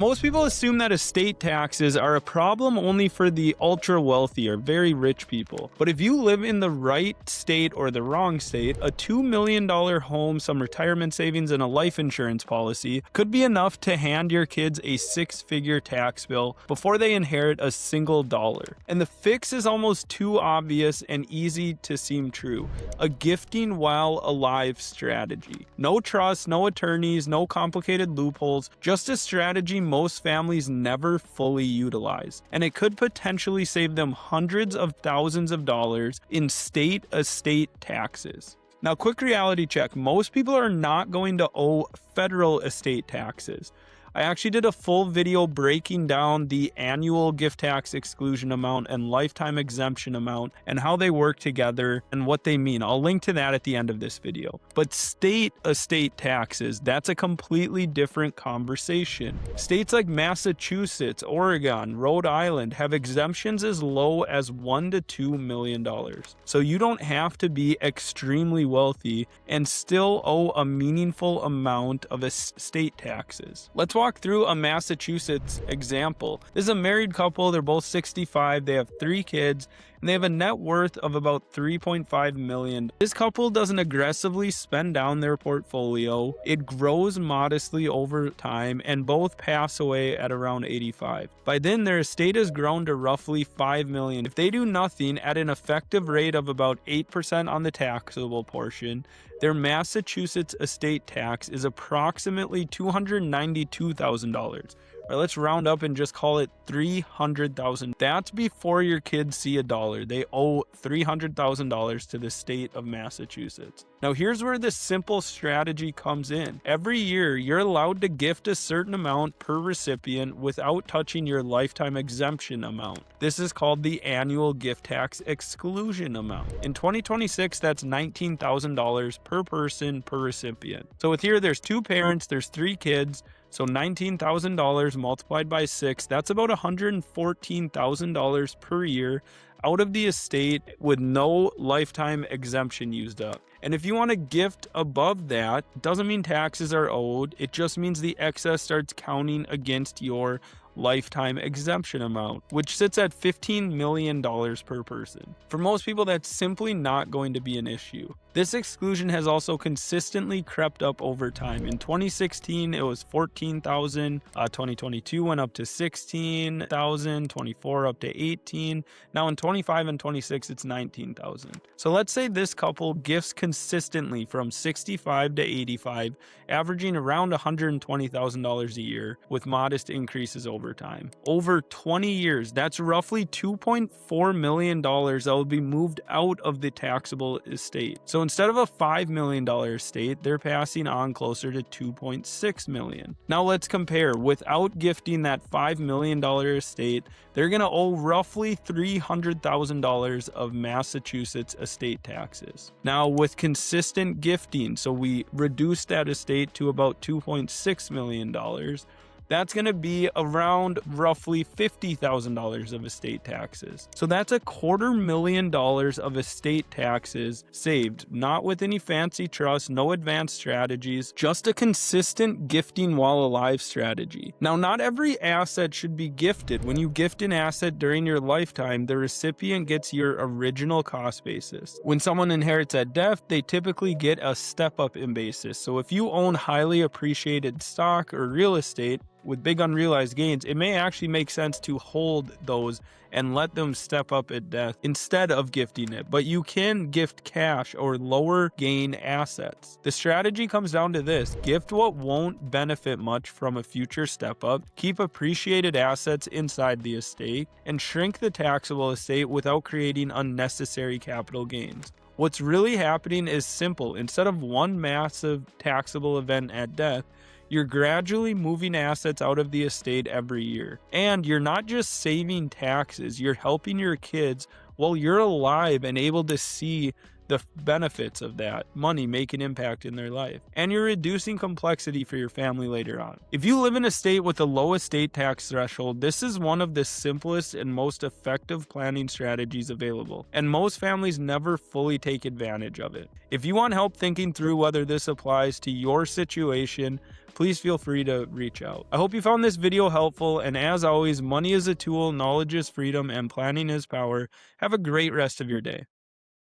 Most people assume that estate taxes are a problem only for the ultra wealthy or very rich people. But if you live in the right state or the wrong state, a $2 million home, some retirement savings, and a life insurance policy could be enough to hand your kids a six-figure tax bill before they inherit a single dollar. And the fix is almost too obvious and easy to seem true. A gifting while alive strategy. No trust, no attorneys, no complicated loopholes, just a strategy most families never fully utilize, and it could potentially save them hundreds of thousands of dollars in state estate taxes. Now, quick reality check. Most people are not going to owe federal estate taxes. I actually did a full video breaking down the annual gift tax exclusion amount and lifetime exemption amount and how they work together and what they mean. I'll link to that at the end of this video. But state estate taxes, that's a completely different conversation. States like Massachusetts, Oregon, Rhode Island have exemptions as low as $1 to $2 million. So you don't have to be extremely wealthy and still owe a meaningful amount of estate taxes. Let's walk through a Massachusetts example. This is a married couple. They're both 65. They have 3 kids, and they have a net worth of about $3.5 million. This couple doesn't aggressively spend down their portfolio. It grows modestly over time, and both pass away at around 85. By then, their estate has grown to roughly $5 million. If they do nothing at an effective rate of about 8% on the taxable portion, their Massachusetts estate tax is approximately $292,000. Or let's round up and just call it $300,000. That's before your kids see a dollar. They owe $300,000 to the state of Massachusetts. Now here's where the simple strategy comes in. Every year, you're allowed to gift a certain amount per recipient without touching your lifetime exemption amount. This is called the annual gift tax exclusion amount. In 2026, that's $19,000 per person per recipient. So with here, there's 2 parents, there's 3 kids, so $19,000 multiplied by 6, that's about $114,000 per year out of the estate with no lifetime exemption used up. And if you want to gift above that, it doesn't mean taxes are owed. It just means the excess starts counting against your lifetime exemption amount, which sits at $15 million per person. For most people, that's simply not going to be an issue. This exclusion has also consistently crept up over time. In 2016, it was $14,000. 2022 went up to $16,000. 24 up to $18,000. Now in 25 and 26, it's $19,000. So let's say this couple gifts consistently from 65 to 85, averaging around $120,000 a year with modest increases over time. Over 20 years, that's roughly $2.4 million that will be moved out of the taxable estate. So instead of a $5 million estate, they're passing on closer to $2.6 million. Now let's compare. Without gifting that $5 million estate, they're going to owe roughly $300,000 of Massachusetts estate taxes. Now with consistent gifting, so we reduce that estate to about $2.6 million, that's going to be around roughly $50,000 of estate taxes. So that's $250,000 of estate taxes saved, not with any fancy trust, no advanced strategies, just a consistent gifting while alive strategy. Now, not every asset should be gifted. When you gift an asset during your lifetime, the recipient gets your original cost basis. When someone inherits at death, they typically get a step up in basis. So if you own highly appreciated stock or real estate, with big unrealized gains, it may actually make sense to hold those and let them step up at death instead of gifting it. But you can gift cash or lower gain assets. The strategy comes down to this: gift what won't benefit much from a future step up, keep appreciated assets inside the estate, and shrink the taxable estate without creating unnecessary capital gains. What's really happening is simple. Instead of one massive taxable event at death, you're gradually moving assets out of the estate every year. And you're not just saving taxes, you're helping your kids while you're alive and able to see the benefits of that money make an impact in their life. And you're reducing complexity for your family later on. If you live in a state with a low estate tax threshold, this is one of the simplest and most effective planning strategies available, and most families never fully take advantage of it. If you want help thinking through whether this applies to your situation, please feel free to reach out. I hope you found this video helpful, and as always, money is a tool, knowledge is freedom, and planning is power. Have a great rest of your day.